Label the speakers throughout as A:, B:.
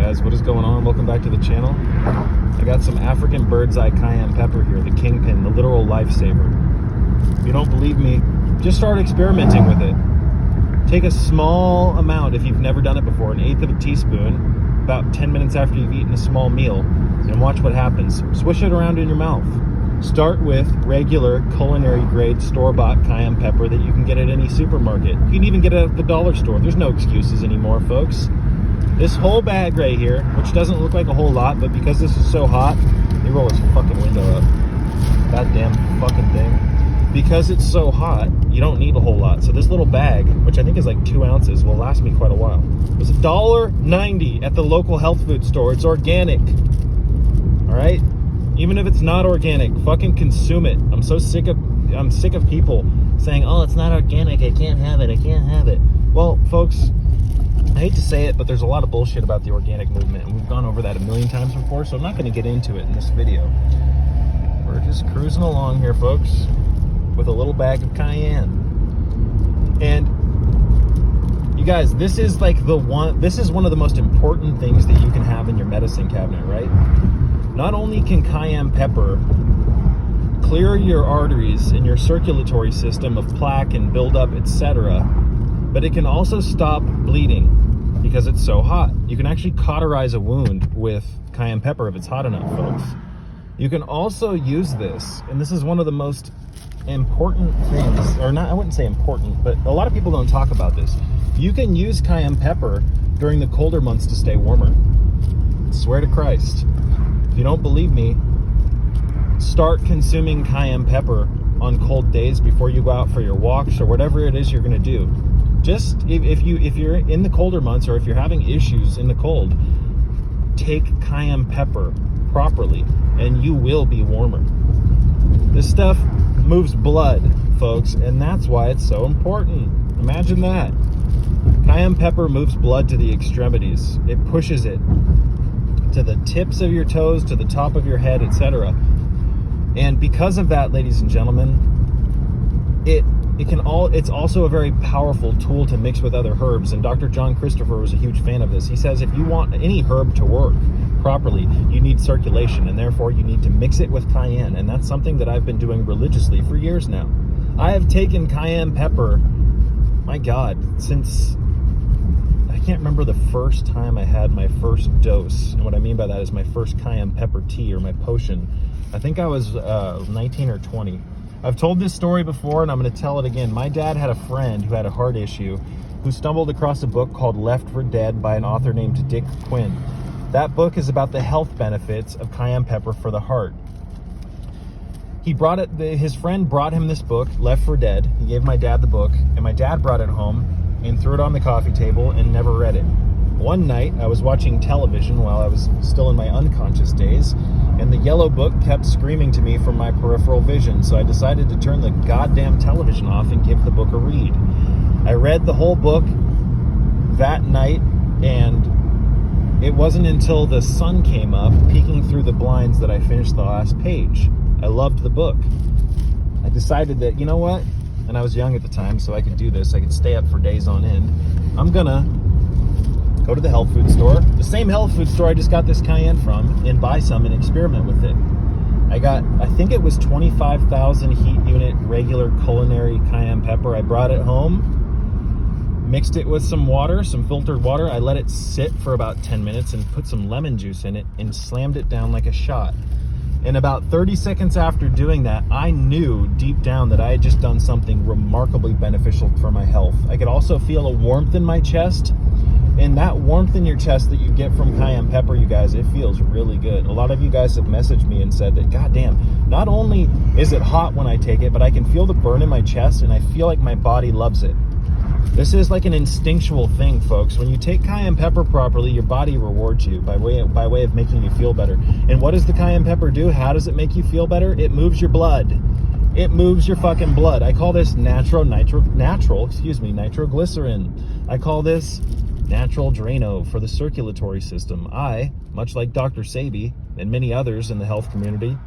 A: guys, what is going on? Welcome back to the channel. I got some African bird's eye cayenne pepper here, the kingpin, the literal lifesaver. If you don't believe me, just start experimenting with it. Take a small amount, if you've never done it before, 1/8 of a teaspoon, about 10 minutes after you've eaten a small meal, and watch what happens. Swish it around in your mouth. Start with regular culinary grade store-bought cayenne pepper that you can get at any supermarket. You can even get it at the dollar store. There's no excuses anymore, folks. This whole bag right here, which doesn't look like a whole lot, but because this is so hot, let me roll this fucking window up. Goddamn fucking thing. Because it's so hot, you don't need a whole lot. So this little bag, which I think is like 2 ounces, will last me quite a while. It was $1.90 at the local health food store. It's organic. All right? Even if it's not organic, fucking consume it. I'm sick of people saying, "Oh, it's not organic. I can't have it. I can't have it." Well, folks, I hate to say it, but there's a lot of bullshit about the organic movement, and we've gone over that a million times before, so I'm not going to get into it in this video. We're just cruising along here, folks, with a little bag of cayenne. And you guys, this is like this is one of the most important things that you can have in your medicine cabinet, right? Not only can cayenne pepper clear your arteries and your circulatory system of plaque and buildup, etc., but it can also stop bleeding because it's so hot. You can actually cauterize a wound with cayenne pepper if it's hot enough, folks. You can also use this, and this is one of the most important things, or not, I wouldn't say important, but a lot of people don't talk about this. You can use cayenne pepper during the colder months to stay warmer. I swear to Christ. If you don't believe me, start consuming cayenne pepper on cold days before you go out for your walks or whatever it is you're going to do. Just if you're in the colder months, or if you're having issues in the cold, take cayenne pepper properly and you will be warmer. This stuff moves blood, folks, and that's why it's so important. Imagine that. Cayenne pepper moves blood to the extremities. It pushes it to the tips of your toes, to the top of your head, etc. And because of that, ladies and gentlemen, it's also a very powerful tool to mix with other herbs. And Dr. John Christopher was a huge fan of this. He says if you want any herb to work properly, you need circulation, and therefore you need to mix it with cayenne. And that's something that I've been doing religiously for years now. I have taken cayenne pepper, my God, since I can't remember the first time I had my first dose. And what I mean by that is my first cayenne pepper tea or my potion. I think I was 19 or 20. I've told this story before, and I'm going to tell it again. My dad had a friend who had a heart issue who stumbled across a book called Left for Dead by an author named Dick Quinn. That book is about the health benefits of cayenne pepper for the heart. His friend brought him this book, Left for Dead. He gave my dad the book, and my dad brought it home and threw it on the coffee table and never read it. One night, I was watching television while I was still in my unconscious days, and the yellow book kept screaming to me from my peripheral vision, so I decided to turn the goddamn television off and give the book a read. I read the whole book that night, and it wasn't until the sun came up, peeking through the blinds, that I finished the last page. I loved the book. I decided that, you know what? And I was young at the time, so I could do this. I could stay up for days on end. I'm gonna go to the health food store, the same health food store I just got this cayenne from, and buy some and experiment with it. I think it was 25,000 heat unit regular culinary cayenne pepper. I brought it home, mixed it with some water, some filtered water. I let it sit for about 10 minutes and put some lemon juice in it and slammed it down like a shot. And about 30 seconds after doing that, I knew deep down that I had just done something remarkably beneficial for my health. I could also feel a warmth in my chest. And that warmth in your chest that you get from cayenne pepper, you guys, it feels really good. A lot of you guys have messaged me and said that, goddamn, not only is it hot when I take it, but I can feel the burn in my chest, and I feel like my body loves it. This is like an instinctual thing, folks. When you take cayenne pepper properly, your body rewards you by way of making you feel better. And what does the cayenne pepper do? How does it make you feel better? It moves your blood. It moves your fucking blood. I call this natural nitroglycerin. I call this natural Drano for the circulatory system. I, much like Dr. Sabi and many others in the health community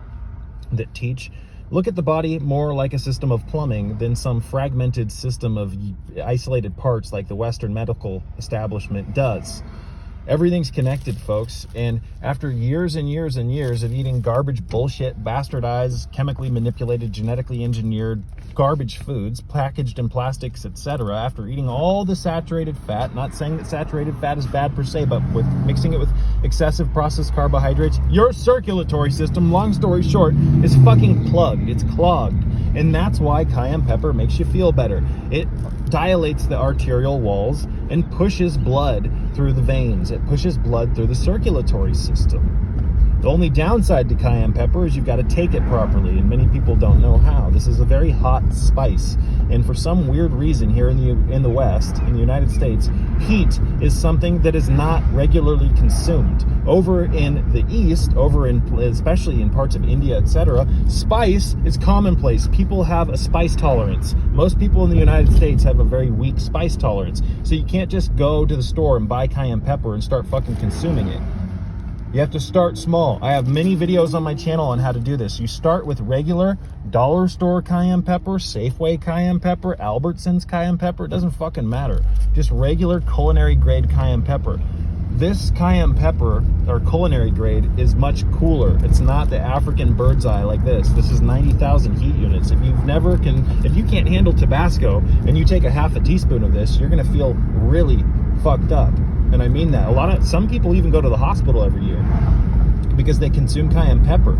A: that teach, look at the body more like a system of plumbing than some fragmented system of isolated parts like the Western medical establishment does. Everything's connected, folks. And after years and years and years of eating garbage, bullshit, bastardized, chemically manipulated, genetically engineered garbage foods, packaged in plastics, etc., after eating all the saturated fat, not saying that saturated fat is bad per se, but with mixing it with excessive processed carbohydrates, your circulatory system, long story short, is fucking plugged. It's clogged. And that's why cayenne pepper makes you feel better. It dilates the arterial walls and pushes blood through the veins. It pushes blood through the circulatory system. The only downside to cayenne pepper is you've got to take it properly, and many people don't know how. This is a very hot spice, and for some weird reason here in the West, in the United States, heat is something that is not regularly consumed. Over in the East, especially in parts of India, etc., spice is commonplace. People have a spice tolerance. Most people in the United States have a very weak spice tolerance, so you can't just go to the store and buy cayenne pepper and start fucking consuming it. You have to start small. I have many videos on my channel on how to do this. You start with regular dollar store cayenne pepper, Safeway cayenne pepper, Albertsons cayenne pepper. It doesn't fucking matter. Just regular culinary grade cayenne pepper. This cayenne pepper, or culinary grade, is much cooler. It's not the African bird's eye like this. This is 90,000 heat units. If you can't handle Tabasco and you take a half a teaspoon of this, you're gonna feel really fucked up. And I mean that. Some people even go to the hospital every year because they consume cayenne pepper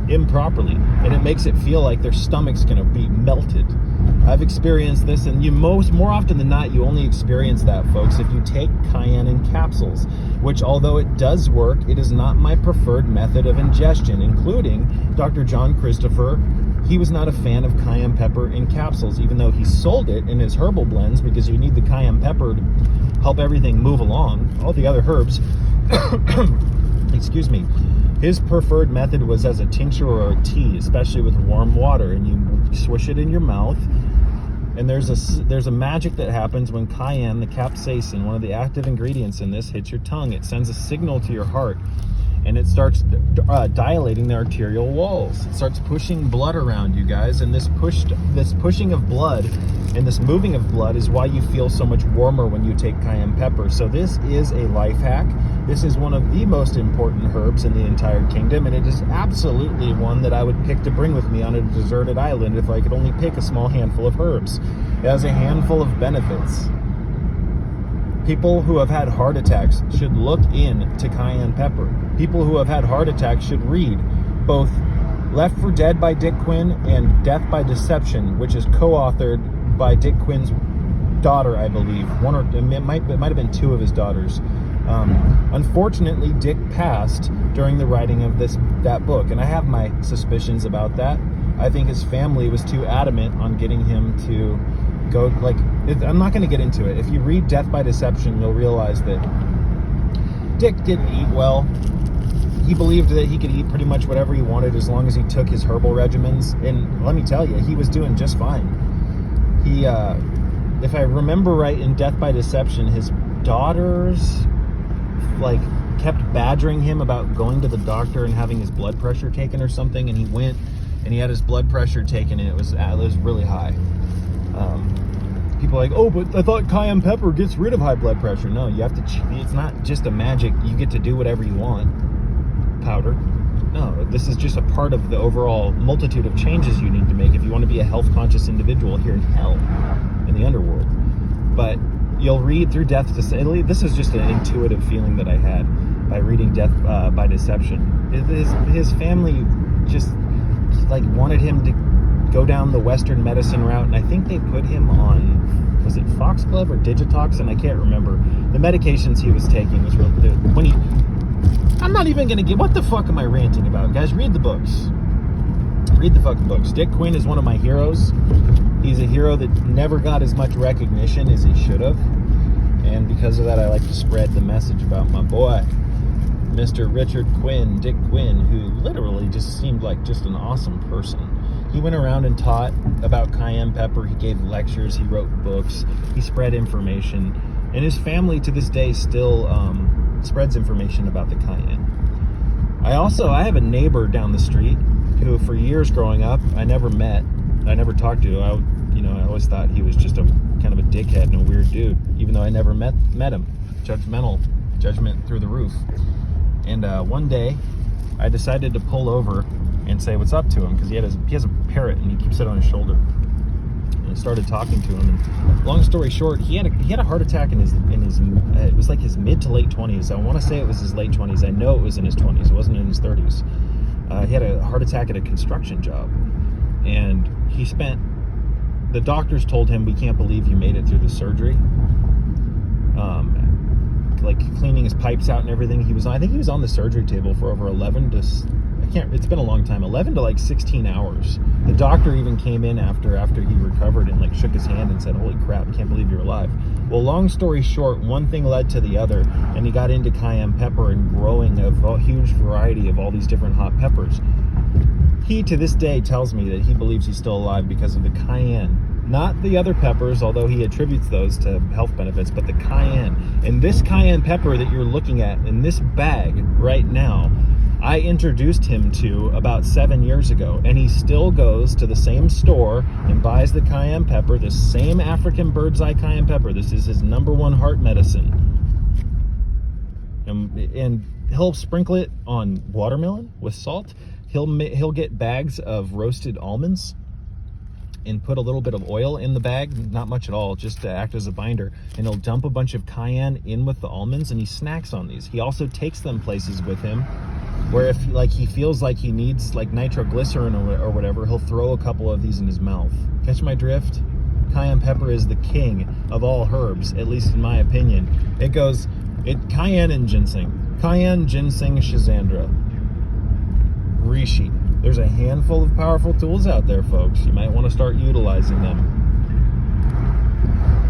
A: improperly, and it makes it feel like their stomach's gonna be melted. I've experienced this, and more often than not, you only experience that, folks, if you take cayenne in capsules, which, although it does work, it is not my preferred method of ingestion, including Dr. John Christopher. He was not a fan of cayenne pepper in capsules, even though he sold it in his herbal blends, because you need the cayenne pepper to help everything move along, all the other herbs. Excuse me. His preferred method was as a tincture or a tea, especially with warm water, and you swish it in your mouth. And there's a magic that happens when cayenne, the capsaicin, one of the active ingredients in this, hits your tongue. It sends a signal to your heart, and it starts dilating the arterial walls. It starts pushing blood around, you guys, and this pushing of blood and this moving of blood is why you feel so much warmer when you take cayenne pepper. So this is a life hack. This is one of the most important herbs in the entire kingdom, and it is absolutely one that I would pick to bring with me on a deserted island if I could only pick a small handful of herbs. It has a handful of benefits. People who have had heart attacks should look into cayenne pepper. People who have had heart attacks should read both Left for Dead by Dick Quinn and Death by Deception, which is co-authored by Dick Quinn's daughter, I believe. It might have been two of his daughters. Unfortunately, Dick passed during the writing of that book, and I have my suspicions about that. I think his family was too adamant on getting him to go, I'm not going to get into it. If you read Death by Deception, you'll realize that Dick didn't eat well. He believed that he could eat pretty much whatever he wanted as long as he took his herbal regimens, and let me tell you, he was doing just fine. He, if I remember right, in Death by Deception, his daughters kept badgering him about going to the doctor and having his blood pressure taken or something, and he went and he had his blood pressure taken, and it was really high. People are like, oh, but I thought cayenne pepper gets rid of high blood pressure. No, you have to. It's not just a magic. You get to do whatever you want. Powder. No, this is just a part of the overall multitude of changes you need to make if you want to be a health-conscious individual here in hell, in the underworld. But you'll read through Death to say, this is just an intuitive feeling that I had by reading Death by Deception. His family just wanted him to go down the Western medicine route, and I think they put him on, was it Foxglove or Digitoxin? I can't remember. The medications he was taking was really, I'm not even going to get, what the fuck am I ranting about? Guys, read the books. Read the fucking books. Dick Quinn is one of my heroes. He's a hero that never got as much recognition as he should have. And because of that, I like to spread the message about my boy, Mr. Richard Quinn, Dick Quinn, who literally just seemed like just an awesome person. He went around and taught about cayenne pepper. He gave lectures. He wrote books. He spread information. And his family to this day still spreads information about the cayenne. I have a neighbor down the street who, for years growing up, I never talked to. I always thought he was just a kind of a dickhead and a weird dude, even though I never met him. Judgmental judgment through the roof. And one day, I decided to pull over and say what's up to him, because he has a parrot and he keeps it on his shoulder. And I started talking to him. And long story short, he had a heart attack in his it was like his mid to late 20s. I want to say it was his late 20s. I know it was in his 20s. It wasn't in his 30s. He had a heart attack at a construction job, and the doctors told him, "We can't believe you made it through the surgery." Like cleaning his pipes out and everything. I think he was on the surgery table for over 11 to, it's been a long time, 11 to like 16 hours. The doctor even came in after he recovered and like shook his hand and said, "Holy crap, can't believe you're alive." Well, long story short, one thing led to the other, and he got into cayenne pepper and growing a huge variety of all these different hot peppers. He, to this day, tells me that he believes he's still alive because of the cayenne. Not the other peppers, although he attributes those to health benefits, but the cayenne. And this cayenne pepper that you're looking at in this bag right now, I introduced him to about 7 years ago, and he still goes to the same store and buys the cayenne pepper, the same African bird's eye cayenne pepper. This is his #1 heart medicine. And he'll sprinkle it on watermelon with salt. He'll get bags of roasted almonds and put a little bit of oil in the bag, not much at all, just to act as a binder, and he'll dump a bunch of cayenne in with the almonds, and he snacks on these. He also takes them places with him where if like he feels like he needs like nitroglycerin or whatever, he'll throw a couple of these in his mouth. Catch my drift? Cayenne pepper is the king of all herbs, at least in my opinion. Cayenne and ginseng. Cayenne, ginseng, schizandra, reishi. There's a handful of powerful tools out there, folks. You might want to start utilizing them.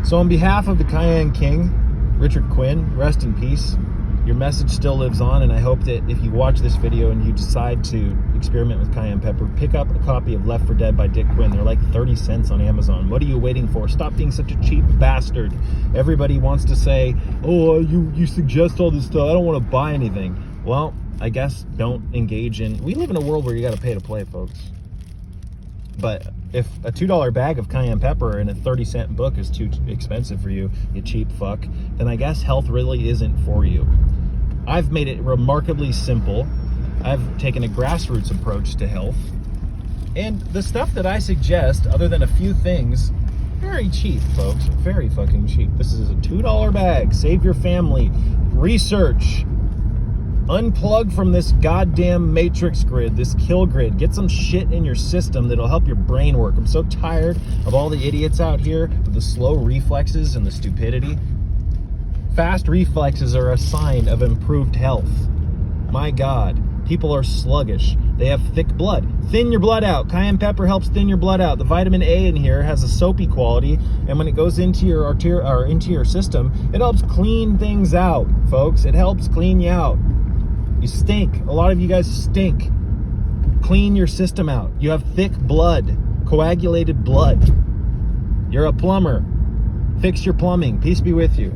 A: So on behalf of the Cayenne King, Richard Quinn, rest in peace. Your message still lives on, and I hope that if you watch this video and you decide to experiment with cayenne pepper, pick up a copy of Left 4 Dead by Dick Quinn. They're like 30 cents on Amazon. What are you waiting for? Stop being such a cheap bastard. Everybody wants to say, "Oh, you suggest all this stuff. I don't want to buy anything." Well, I guess don't engage in... We live in a world where you got to pay to play, folks. But if a $2 bag of cayenne pepper and a 30-cent book is too expensive for you, you cheap fuck, then I guess health really isn't for you. I've made it remarkably simple. I've taken a grassroots approach to health. And the stuff that I suggest, other than a few things, very cheap, folks. Very fucking cheap. This is a $2 bag. Save your family. Research. Unplug from this goddamn matrix grid, this kill grid. Get some shit in your system that'll help your brain work. I'm so tired of all the idiots out here with the slow reflexes and the stupidity. Fast reflexes are a sign of improved health. My God, people are sluggish. They have thick blood. Thin your blood out. Cayenne pepper helps thin your blood out. The vitamin A in here has a soapy quality, and when it goes into your arterial or into your system, it helps clean things out, folks. It helps clean you out. You stink. A lot of you guys stink. Clean your system out. You have thick blood, coagulated blood. You're a plumber. Fix your plumbing. Peace be with you.